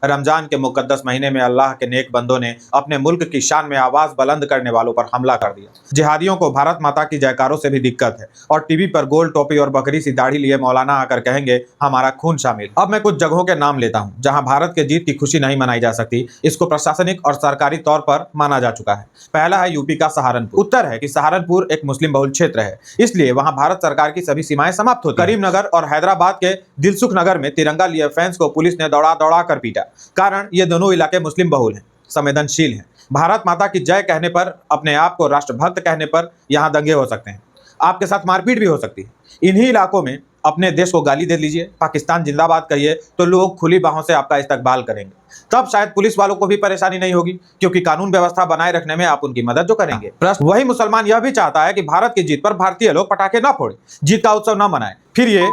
रमजान के मुकद्दस महीने में अल्लाह के नेक बंदों ने अपने मुल्क की शान में आवाज बुलंद करने वालों पर हमला कर दिया। जिहादियों को भारत माता की जयकारों से भी दिक्कत है और टीवी पर गोल टोपी और बकरी सी दाढ़ी लिए मौलाना आकर कहेंगे हमारा खून शामिल। अब मैं कुछ जगहों के नाम लेता हूं जहां भारत के जीत की खुशी नहीं मनाई जा सकती। इसको प्रशासनिक और सरकारी तौर पर माना जा चुका है। पहला है यूपी का सहारनपुर। उत्तर है कि सहारनपुर एक मुस्लिम बहुल क्षेत्र है, इसलिए वहां भारत सरकार की सभी सीमाएं समाप्त होती हैं। करीमनगर और हैदराबाद के दिलसुख नगर में तिरंगा लिए फैंस को पुलिस ने दौड़ा दौड़ा कर पीटा। कारण ये दोनों इलाके मुस्लिम बहुल हैं, संवेदनशील हैं। भारत माता की जय कहने पर, अपने आप को राष्ट्रभक्त कहने पर यहाँ दंगे हो सकते हैं, आपके साथ मारपीट भी हो सकती है। इन्हीं इलाकों में अपने देश को गाली दे लीजिए, पाकिस्तान जिंदाबाद कहिए, तो लोग खुली बाहों से आपका इस्तकबाल करेंगे। तब शायद पुलिस वालों को भी परेशानी नहीं होगी, क्योंकि कानून व्यवस्था बनाए रखने में आप उनकी मदद जो करेंगे। प्रश्न वही मुसलमान यह भी चाहता है कि भारत की जीत पर भारतीय लोग पटाखे ना फोड़े, जीत का उत्सव ना मनाएं। फिर ये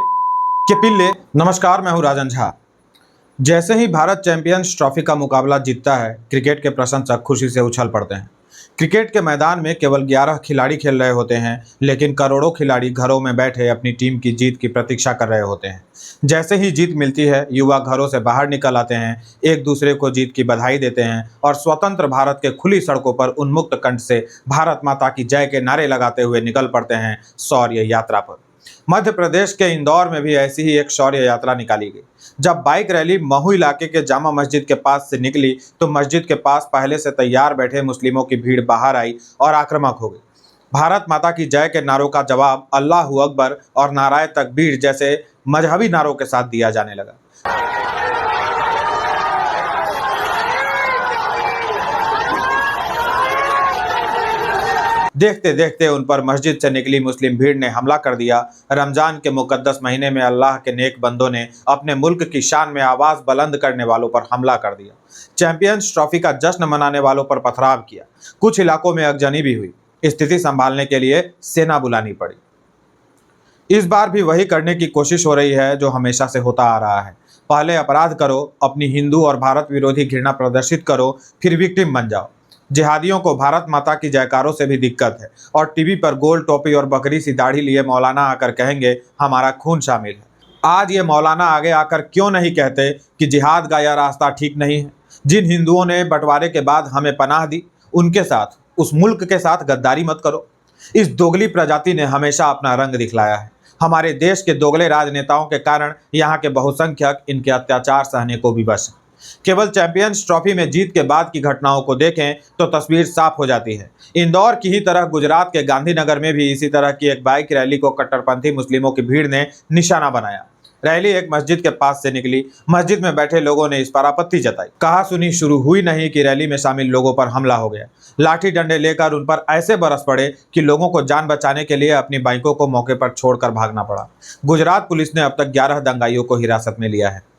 के पिल्ले। नमस्कार, मैं हूं राजन झा। जैसे ही भारत चैंपियंस ट्रॉफी का मुकाबला जीतता है, क्रिकेट के प्रशंसक खुशी से उछल पड़ते हैं। क्रिकेट के मैदान में केवल 11 खिलाड़ी खेल रहे होते हैं, लेकिन करोड़ों खिलाड़ी घरों में बैठे अपनी टीम की जीत की प्रतीक्षा कर रहे होते हैं। जैसे ही जीत मिलती है, युवा घरों से बाहर निकल आते हैं, एक दूसरे को जीत की बधाई देते हैं और स्वतंत्र भारत के खुली सड़कों पर उन्मुक्त कंठ से भारत माता की जय के नारे लगाते हुए निकल पड़ते हैं शौर्य यात्रा पर। मध्य प्रदेश के इंदौर में भी ऐसी ही एक शौर्य यात्रा निकाली गई। जब बाइक रैली महू इलाके के जामा मस्जिद के पास से निकली, तो मस्जिद के पास पहले से तैयार बैठे मुस्लिमों की भीड़ बाहर आई और आक्रामक हो गई। भारत माता की जय के नारों का जवाब अल्लाहू अकबर और नाराए तकबीर जैसे मजहबी नारों के साथ दिया जाने लगा। देखते देखते उन पर मस्जिद से निकली मुस्लिम भीड़ ने हमला कर दिया। रमजान के मुकद्दस महीने में अल्लाह के नेक बंदों ने अपने मुल्क की शान में आवाज बुलंद करने वालों पर हमला कर दिया। चैंपियंस ट्रॉफी का जश्न मनाने वालों पर पथराव किया। कुछ इलाकों में आगजनी भी हुई। स्थिति संभालने के लिए सेना बुलानी पड़ी। इस बार भी वही करने की कोशिश हो रही है जो हमेशा से होता आ रहा है। पहले अपराध करो, अपनी हिंदू और भारत विरोधी घृणा प्रदर्शित करो, फिर विक्टिम बन जाओ। जिहादियों को भारत माता की जयकारों से भी दिक्कत है और टीवी पर गोल टोपी और बकरी सी दाढ़ी लिए मौलाना आकर कहेंगे हमारा खून शामिल है। आज ये मौलाना आगे आकर क्यों नहीं कहते कि जिहाद का यह रास्ता ठीक नहीं है। जिन हिंदुओं ने बंटवारे के बाद हमें पनाह दी, उनके साथ, उस मुल्क के साथ गद्दारी मत करो। इस दोगली प्रजाति ने हमेशा अपना रंग दिखलाया है। हमारे देश के दोगले राजनेताओं के कारण यहाँ के बहुसंख्यक इनके अत्याचार सहने को भी बस। केवल चैंपियंस ट्रॉफी में जीत के बाद की घटनाओं को देखें तो तस्वीर साफ हो जाती है। इंदौर की ही तरह गुजरात के गांधीनगर में भी इसी तरह की एक बाइक रैली को कट्टरपंथी मुस्लिमों की भीड़ ने निशाना बनाया। रैली एक मस्जिद के पास से निकली। मस्जिद में बैठे लोगों ने इस पर आपत्ति जताई। कहा सुनी शुरू हुई नहीं कि रैली में शामिल लोगों पर हमला हो गया। लाठी डंडे लेकर उन पर ऐसे बरस पड़े कि लोगों को जान बचाने के लिए अपनी बाइकों को मौके पर छोड़कर भागना पड़ा। गुजरात पुलिस ने अब तक 11 दंगाइयों को हिरासत में लिया है।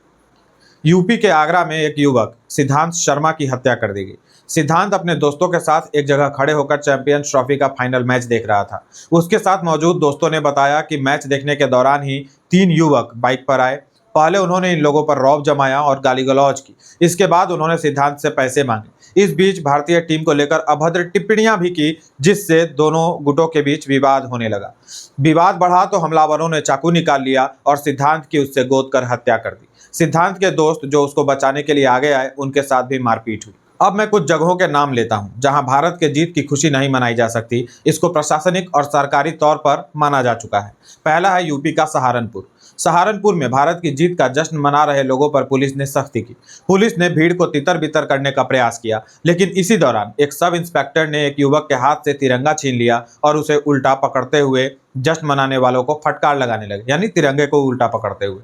यूपी के आगरा में एक युवक सिद्धांत शर्मा की हत्या कर दी गई। सिद्धांत अपने दोस्तों के साथ एक जगह खड़े होकर चैंपियंस ट्रॉफी का फाइनल मैच देख रहा था। उसके साथ मौजूद दोस्तों ने बताया कि मैच देखने के दौरान ही 3 युवक बाइक पर आए। पहले उन्होंने इन लोगों पर रौब जमाया और गाली गलौज की। इसके बाद उन्होंने सिद्धांत से पैसे मांगे। इस बीच भारतीय टीम को लेकर अभद्र टिप्पणियां भी की, जिससे दोनों गुटों के बीच विवाद होने लगा। विवाद बढ़ा तो हमलावरों ने चाकू निकाल लिया और सिद्धांत की उससे गोद कर हत्या कर दी। सिद्धांत के दोस्त जो उसको बचाने के लिए आगे आए, उनके साथ भी मारपीट हुई। अब मैं कुछ जगहों के नाम लेता हूं जहां भारत के जीत की खुशी नहीं मनाई जा सकती। इसको प्रशासनिक और सरकारी तौर पर माना जा चुका है। पहला है यूपी का सहारनपुर। सहारनपुर में भारत की जीत का जश्न मना रहे लोगों पर पुलिस ने सख्ती की। पुलिस ने भीड़ को तितर बितर करने का प्रयास किया, लेकिन इसी दौरान एक सब इंस्पेक्टर ने एक युवक के हाथ से तिरंगा छीन लिया और उसे उल्टा पकड़ते हुए जश्न मनाने वालों को फटकार लगाने लगे, यानी तिरंगे को उल्टा पकड़ते हुए।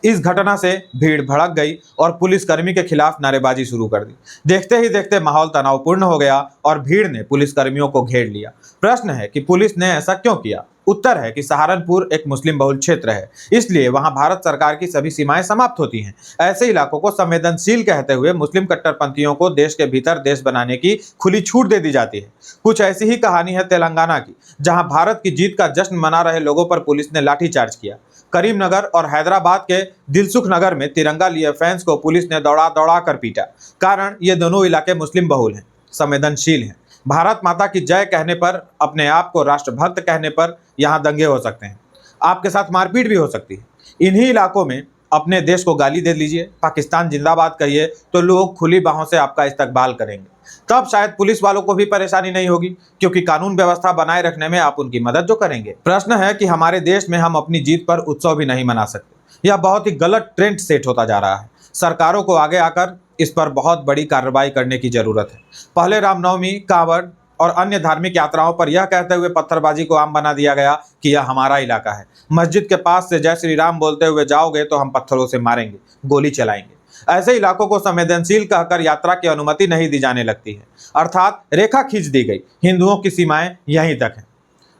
इस घटना से भीड़ भड़क गई और पुलिसकर्मी के खिलाफ नारेबाजी शुरू कर दी। देखते ही देखते माहौल तनावपूर्ण हो गया और भीड़ ने पुलिसकर्मियों को घेर लिया। प्रश्न है कि पुलिस ने ऐसा क्यों किया। उत्तर है कि सहारनपुर एक मुस्लिम बहुल क्षेत्र है, इसलिए वहां भारत सरकार की सभी सीमाएं समाप्त होती हैं। ऐसे इलाकों को संवेदनशील कहते हुए मुस्लिम कट्टरपंथियों को देश के भीतर देश बनाने की खुली छूट दे दी जाती है। कुछ ऐसी ही कहानी है तेलंगाना की, जहां भारत की जीत का जश्न मना रहे लोगों पर पुलिस ने लाठीचार्ज किया। करीमनगर और हैदराबाद के दिलसुख नगर में तिरंगा लिए फैंस को पुलिस ने दौड़ा दौड़ा कर पीटा। कारण ये दोनों इलाके मुस्लिम बहुल हैं, संवेदनशील हैं। भारत माता की जय कहने पर, अपने आप को राष्ट्रभक्त कहने पर यहाँ दंगे हो सकते हैं, आपके साथ मारपीट भी हो सकती है। इन्हीं इलाकों में अपने देश को गाली दे लीजिए, पाकिस्तान जिंदाबाद कहिए, तो लोग खुली बाहों से आपका इस्तकबाल करेंगे। तब शायद पुलिस वालों को भी परेशानी नहीं होगी, क्योंकि कानून व्यवस्था बनाए रखने में आप उनकी मदद जो करेंगे। प्रश्न है कि हमारे देश में हम अपनी जीत पर उत्सव भी नहीं मना सकते। यह बहुत ही गलत ट्रेंड सेट होता जा रहा है। सरकारों को आगे आकर इस पर बहुत बड़ी कार्रवाई करने की जरूरत है। पहले रामनवमी, कांवड़ और अन्य धार्मिक यात्राओं पर यह कहते हुए पत्थरबाजी को आम बना दिया गया कि यह हमारा इलाका है। मस्जिद के पास से जय श्री राम बोलते हुए जाओगे तो हम पत्थरों से मारेंगे, गोली चलाएंगे। ऐसे इलाकों को संवेदनशील कहकर यात्रा की अनुमति नहीं दी जाने लगती है, अर्थात रेखा खींच दी गई। हिंदुओं की सीमाएं यहीं तक हैं।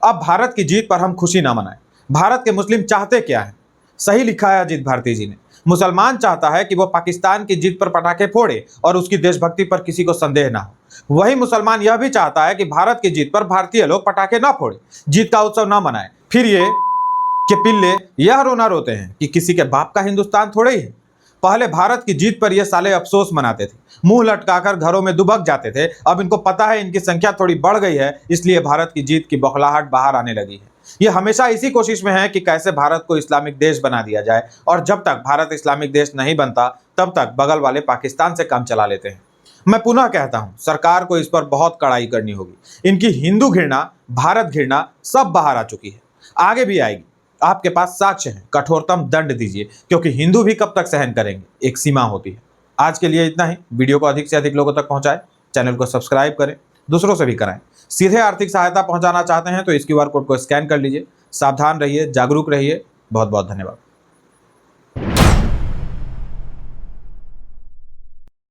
अब भारत की जीत पर हम खुशी न मनाएं। भारत के मुस्लिम चाहते क्या है? सही लिखा है अजीत भारती जी ने। मुसलमान चाहता है कि वो पाकिस्तान की जीत पर पटाखे फोड़े और उसकी देशभक्ति पर किसी को संदेह ना हो। वही मुसलमान यह भी चाहता है कि भारत की जीत पर भारतीय लोग पटाखे ना फोड़े, जीत का उत्सव ना मनाएं। फिर ये कि पिल्ले यह रोना रोते हैं कि किसी के बाप का हिंदुस्तान थोड़े ही है। पहले भारत की जीत पर ये साले अफसोस मनाते थे, मुंह लटकाकर घरों में दुबक जाते थे। अब इनको पता है इनकी संख्या थोड़ी बढ़ गई है, इसलिए भारत की जीत की बौखलाहट बाहर आने लगी है। ये हमेशा इसी कोशिश में है कि कैसे भारत को इस्लामिक देश बना दिया जाए, और जब तक भारत इस्लामिक देश नहीं बनता तब तक बगल वाले पाकिस्तान से काम चला लेते हैं। मैं पुनः कहता हूं, सरकार को इस पर बहुत कड़ाई करनी होगी। इनकी हिंदू घृणा, भारत घृणा सब बाहर आ चुकी है, आगे भी आएगी। आपके पास साक्ष्य हैं, कठोरतम दंड दीजिए, क्योंकि हिंदू भी कब तक सहन करेंगे, एक सीमा होती है। आज के लिए इतना ही। वीडियो को अधिक से अधिक लोगों तक पहुंचाएं, चैनल को सब्सक्राइब करें, दूसरों से भी कराएं। सीधे आर्थिक सहायता पहुंचाना चाहते हैं तो इस QR कोड को स्कैन कर लीजिए। सावधान रहिए, जागरूक रहिए। बहुत बहुत धन्यवाद।